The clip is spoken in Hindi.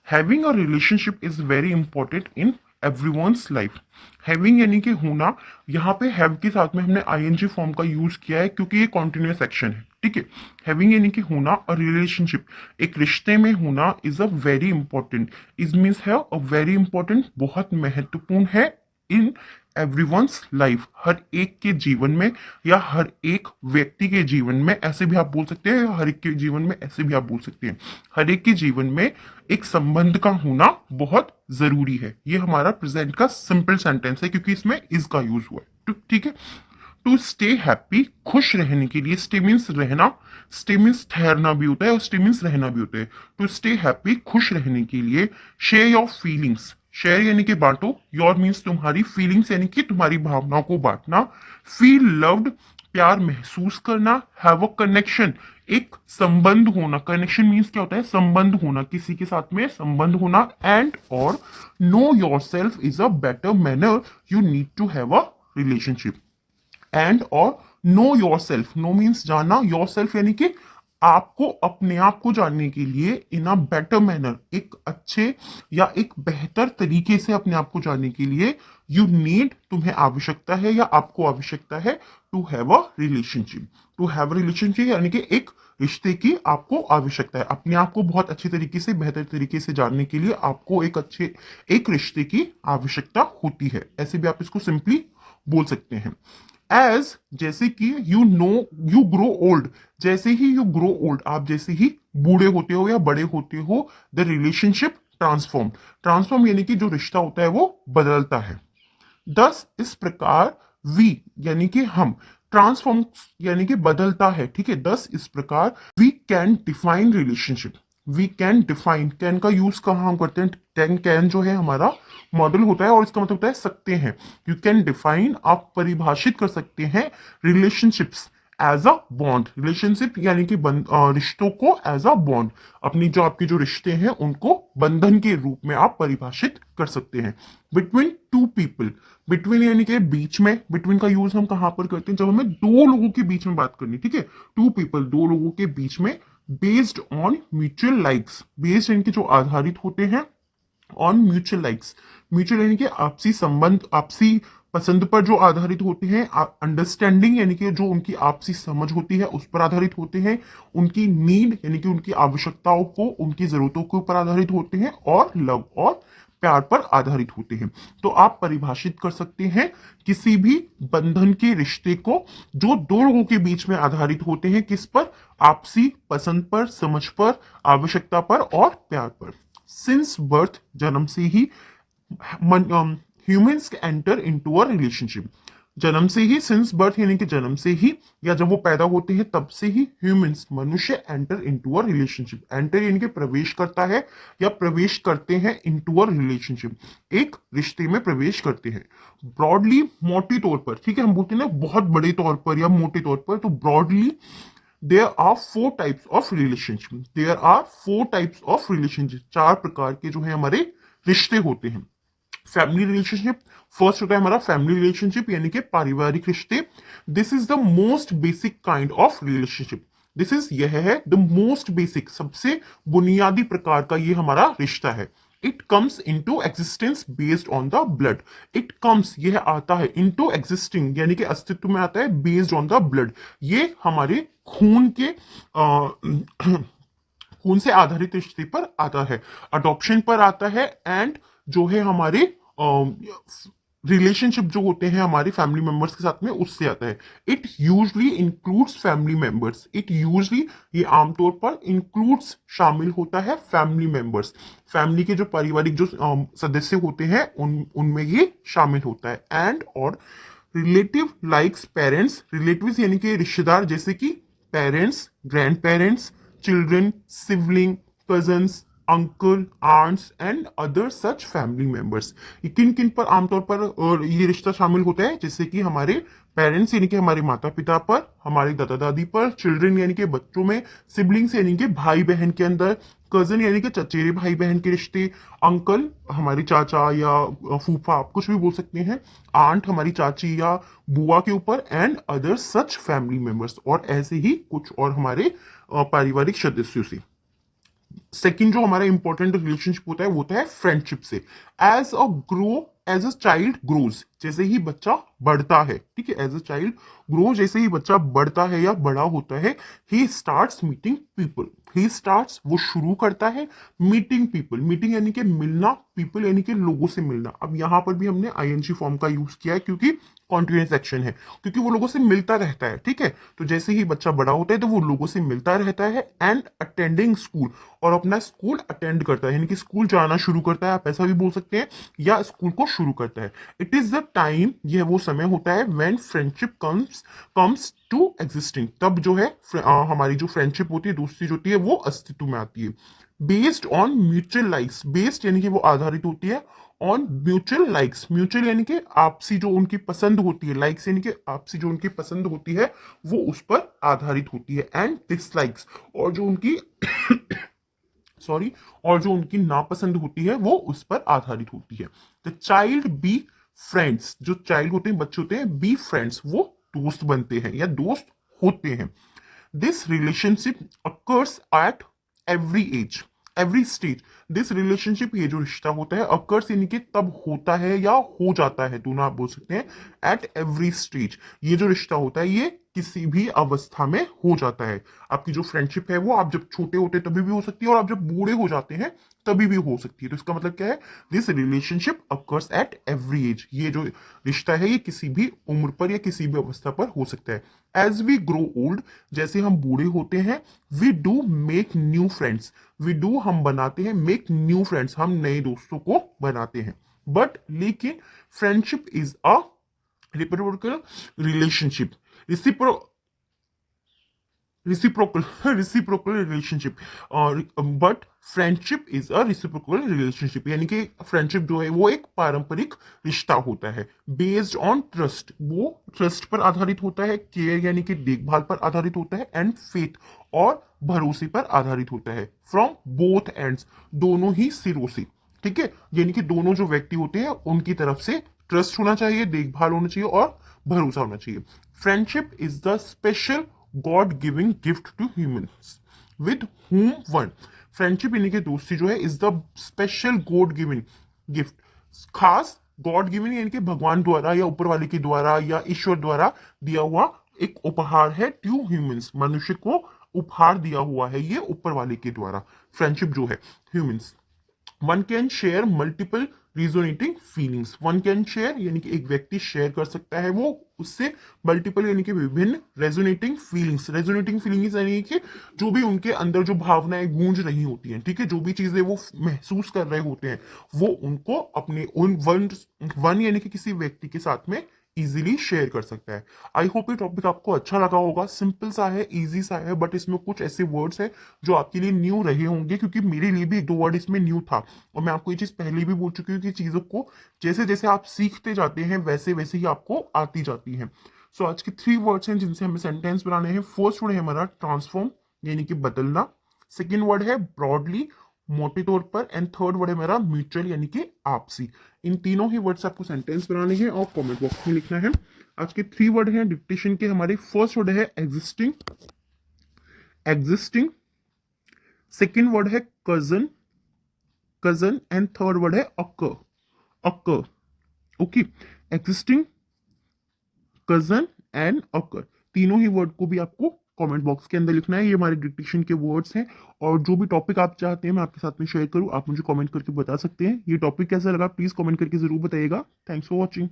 Having a relationship is very important in everyone's life. Having यानी कि होना, यहाँ पे हैव के साथ में हमने आईएनजी फॉर्म का यूज किया है क्योंकि ये कॉन्टिन्यूस एक्शन है, ठीक है। हैविंग यानी कि होना, और रिलेशनशिप एक रिश्ते में होना is a very important, is means है अ वेरी इंपॉर्टेंट, बहुत महत्वपूर्ण है इन एवरीवन्स लाइफ, हर एक के जीवन में या हर एक व्यक्ति के जीवन में, ऐसे भी आप बोल सकते हैं, या हर एक के जीवन में ऐसे भी आप बोल सकते हैं। हर एक के जीवन में एक संबंध का होना बहुत जरूरी है। ये हमारा प्रेजेंट का सिंपल सेंटेंस है क्योंकि इसमें इज का यूज हुआ है, ठीक है। टू स्टे हैप्पी, खुश रहने के लिए, स्टे मीन्स रहना, स्टे मीन्स ठहरना भी होता है और स्टे मीन्स रहना भी होता है। टू स्टे हैप्पी, खुश रहने के लिए, शेयर योर फीलिंग्स, शेयर यानी कि बांटो, योर मीन्स तुम्हारी, फीलिंग्स यानी कि तुम्हारी भावनाओं को बांटना, फील लव्ड, प्यार महसूस करना, हैव अ कनेक्शन, एक संबंध होना, कनेक्शन मीन्स क्या होता है, संबंध होना, किसी के साथ में संबंध होना, एंड और know your self is a better manner you need to have a relationship. And और know your self, know means जानना, योर सेल्फ यानी कि आपको अपने आप को जानने के लिए, इन अ बेटर मैनर, एक अच्छे या एक बेहतर तरीके से अपने आप को जानने के लिए, यू नीड, तुम्हें आवश्यकता है या आपको आवश्यकता है, to have a relationship. To have relationship यानी कि एक रिश्ते की आपको आवश्यकता है, अपने आप को बहुत अच्छे तरीके से, बेहतर तरीके से जानने के लिए आपको एक रिश्ते की आवश्यकता होती है। ऐसे भी आप इसको सिंपली बोल सकते हैं। एज, जैसे कि, you know, you grow old, जैसे ही यू ग्रो ओल्ड, आप जैसे ही बूढ़े होते हो या बड़े होते हो, द रिलेशनशिप ट्रांसफॉर्म, ट्रांसफॉर्म यानी कि जो रिश्ता होता है वो बदलता है। दस, इस प्रकार, वी यानी कि हम, ट्रांसफॉर्म यानी कि बदलता है, ठीक है। दस इस प्रकार, we can define relationship, we can define, can का यूज कहाँ हम करते हैं, कैन, कैन जो है हमारा मॉडल होता है और इसका मतलब होता है सकते हैं। यू कैन डिफाइन, आप परिभाषित कर सकते हैं relationships as a bond, relationship यानी कि रिश्तों को एज अ बॉन्ड, अपनी जो आपके जो रिश्ते हैं उनको बंधन के रूप में आप परिभाषित कर सकते हैं। बिटवीन टू पीपल, बिटवीन यानी कि बीच में, बिटवीन का यूज हम कहां पर करते हैं, जब हमें दो लोगों के बीच में बात करनी, ठीक है। टू पीपल, दो लोगों के बीच में, based on mutual likes, based यानी कि जो आधारित होते हैं ऑन म्यूचुअल लाइक्स, म्यूचुअल यानी कि आपसी संबंध, आपसी पसंद पर जो आधारित होते हैं, अंडरस्टैंडिंग यानी कि जो उनकी आपसी समझ होती है उस पर आधारित होते हैं, उनकी नीड यानी कि उनकी आवश्यकताओं को, उनकी जरूरतों के ऊपर आधारित होते हैं, और लव और प्यार पर आधारित होते हैं। तो आप परिभाषित कर सकते हैं किसी भी बंधन के रिश्ते को जो दो लोगों के बीच में आधारित होते हैं, किस पर, आपसी पसंद पर, समझ पर, आवश्यकता पर और प्यार पर। सिंस बर्थ, जन्म से ही, humans enter into a relationship, जन्म से ही, सिंस बर्थ यानी कि जन्म से ही या जब वो पैदा होते हैं तब से ही, ह्यूमंस मनुष्य, enter into a relationship, enter यानी कि प्रवेश करता है या प्रवेश करते हैं, इनटू अ रिलेशनशिप, एक रिश्ते में प्रवेश करते हैं। ब्रॉडली, मोटे तौर पर, ठीक है, हम बोलते हैं ना बहुत बड़े तौर पर या मोटे तौर पर, तो broadly there are four types of relationship, there are four types of relationship, चार प्रकार के जो है हमारे रिश्ते होते हैं। फैमिली रिलेशनशिप, फर्स्ट होता है हमारा फैमिली रिलेशनशिप यानी कि पारिवारिक रिश्ते। This is the most basic kind of relationship, this is, यह है द मोस्ट बेसिक, सबसे बुनियादी प्रकार का ये हमारा रिश्ता है। It comes into existence based on the blood, it comes, यह आता है, इनटू एग्जिस्टिंग यानी कि अस्तित्व में आता है, बेस्ड ऑन द ब्लड, ये हमारे खून के खून से आधारित रिश्ते पर आता है, अडॉप्शन पर आता है, एंड जो है हमारे रिलेशनशिप जो होते हैं हमारे फैमिली मेंबर्स के साथ में उससे आता है। It usually includes family members, it usually, ये आमतौर पर इंक्लूड्स, शामिल होता है फैमिली मेंबर्स, फैमिली के जो पारिवारिक जो सदस्य होते हैं उनमें ये शामिल होता है। एंड और रिलेटिव लाइक्स पेरेंट्स, रिलेटिव्स यानी कि रिश्तेदार, जैसे कि parents, grand parents, children, sibling, cousins, uncle, aunts and other such family members. किन किन पर आमतौर पर ये रिश्ता शामिल होता है, जैसे कि हमारे पेरेंट्स यानी कि हमारे माता पिता पर, हमारे दादा दादी पर, चिल्ड्रन यानी कि बच्चों में, सिबलिंग्स यानी कि भाई बहन के अंदर, कजन यानी कि चचेरे भाई बहन के रिश्ते, अंकल हमारे चाचा या फूफा, आप कुछ भी बोल सकते हैं, आंट हमारी चाची या बुआ के ऊपर, and other such family members, और ऐसे ही कुछ और हमारे पारिवारिक सदस्यों से। सेकंड जो हमारा इंपॉर्टेंट रिलेशनशिप होता है वो होता है फ्रेंडशिप से। एज अ चाइल्ड ग्रोज, जैसे ही बच्चा बढ़ता है, ठीक है, एज अ चाइल्ड ग्रो, जैसे ही बच्चा बढ़ता है या बड़ा होता है, he starts meeting people, he starts, वो शुरू करता है मीटिंग पीपल, मीटिंग यानी कि मिलना, पीपल यानी कि लोगों से मिलना। अब यहां पर भी हमने आईएनजी फॉर्म का यूज किया है क्योंकि कॉन्टिन्यूस एक्शन है, क्योंकि वो लोगों से मिलता रहता है, ठीक है। तो जैसे ही बच्चा बड़ा होता है तो वो लोगों से मिलता रहता है, एंड अटेंडिंग स्कूल, और अपना स्कूल अटेंड करता है, यानी कि स्कूल जाना शुरू करता है, आप ऐसा भी बोल सकते हैं, या स्कूल को शुरू करता है। इट इज द टाइम, यह वो समय होता है when friendship comes to existing, तब जो है हमारी जो फ्रेंडशिप होती है, दोस्ती जो होती है, वो अस्तित्व में आती है। Based on mutual likes, based यानी कि वो आधारित होती है ऑन म्यूचुअल लाइक्स, म्यूचुअल यानी कि आपसी जो उनकी पसंद होती है, लाइक्स यानी कि आपसी जो उनकी पसंद होती है वो उस पर आधारित होती है, एंड डिसलाइक्स, और जो उनकी सॉरी, और जो उनकी नापसंद होती है वो उस पर आधारित होती है। द चाइल्ड बी फ्रेंड्स, जो चाइल्ड होते हैं, बच्चे होते हैं, बी फ्रेंड्स, वो दोस्त बनते हैं या दोस्त होते हैं। This relationship occurs at every age, every stage, this relationship, ये जो रिश्ता होता है, अकर्स यानी कि तब होता है या हो जाता है, दोनों आप बोल सकते हैं, एट एवरी स्टेज, ये जो रिश्ता होता है ये किसी भी अवस्था में हो जाता है। आपकी जो फ्रेंडशिप है वो आप जब छोटे होते हैं तभी भी हो सकती है, और आप जब बूढ़े हो जाते हैं तभी भी हो सकती है। तो इसका मतलब क्या है, this relationship occurs at every age, ये जो रिश्ता है ये किसी भी उम्र पर या किसी भी अवस्था पर हो सकता है। एज वी ग्रो ओल्ड, जैसे हम बूढ़े होते हैं, we do make new friends, we do, हम बनाते हैं, मेक न्यू फ्रेंड्स, हम नए दोस्तों को बनाते हैं। बट लेकिन friendship is a reciprocal relationship, recipro reciprocal reciprocal relationship, और but friendship is a reciprocal relationship, यानी कि फ्रेंडशिप जो है वो एक पारंपरिक रिश्ता होता है। बेस्ड ऑन ट्रस्ट, वो ट्रस्ट पर आधारित होता है, केयर यानी कि देखभाल पर आधारित होता है, एंड फेथ, और भरोसे पर आधारित होता है, फ्रॉम बोथ एंड्स, दोनों ही सिरों से, ठीक है, यानी कि दोनों जो व्यक्ति होते हैं उनकी तरफ से ट्रस्ट होना चाहिए, देखभाल होना चाहिए, और भरोसा होना चाहिए। Friendship is the special god giving gift to humans with whom one, friendship यानी कि दोस्ती जो है is the special god giving gift, खास गॉड गिविंग यानी कि भगवान द्वारा या ऊपर वाले के द्वारा या ईश्वर द्वारा दिया हुआ एक उपहार है, टू ह्यूमंस, मनुष्य को उपहार दिया हुआ है ये ऊपर वाले के द्वारा, फ्रेंडशिप जो है humans. One can share multiple resonating feelings, one can share यानी कि एक व्यक्ति शेयर कर सकता है वो उससे मल्टीपल यानी कि विभिन्न रेजोनेटिंग फीलिंग्स, रेजोनेटिंग फीलिंग्स यानी कि जो भी उनके अंदर जो भावनाएं गूंज रही होती हैं, ठीक है, जो भी चीजें वो महसूस कर रहे होते हैं वो उनको अपने उन वन वन यानी कि किसी व्यक्ति के साथ में इजीली शेयर कर सकता है। आई होप ये टॉपिक आपको अच्छा लगा होगा, सिंपल सा है, इजी सा है, बट इसमें कुछ ऐसे वर्ड्स हैं जो आपके लिए न्यू रहे होंगे, क्योंकि मेरे लिए भी एक दो वर्ड इसमें न्यू था, और मैं आपको ये चीज पहले भी बोल चुकी हूँ कि चीजों को जैसे जैसे आप सीखते जाते हैं वैसे वैसे ही आपको आती जाती हैं। सो आज के थ्री वर्ड्स हैं जिनसे हमें सेंटेंस बनाने हैं। फर्स्ट वर्ड है हमारा ट्रांसफॉर्म, यानी कि बदलना। सेकेंड वर्ड है ब्रॉडली, मोटे तौर पर। एंड थर्ड वर्ड है मेरा म्यूचुअल, यानी कि आपसी। इन तीनों ही वर्ड से आपको सेंटेंस बनाने हैं और कमेंट बॉक्स में लिखना है। आज के थ्री वर्ड हैं डिक्टेशन के हमारे। फर्स्ट वर्ड है एग्जिस्टिंग, एग्जिस्टिंग। सेकेंड वर्ड है cousin, cousin. And third word है अकर, अकर। ओके, एग्जिस्टिंग, कजन एंड अकर, तीनों ही वर्ड को भी आपको कमेंट बॉक्स के अंदर लिखना है। ये हमारे डिक्टेशन के वर्ड्स हैं, और जो भी टॉपिक आप चाहते हैं मैं आपके साथ में शेयर करूं, आप मुझे कमेंट करके बता सकते हैं। ये टॉपिक कैसा लगा प्लीज कमेंट करके जरूर बताइएगा। Thanks for watching.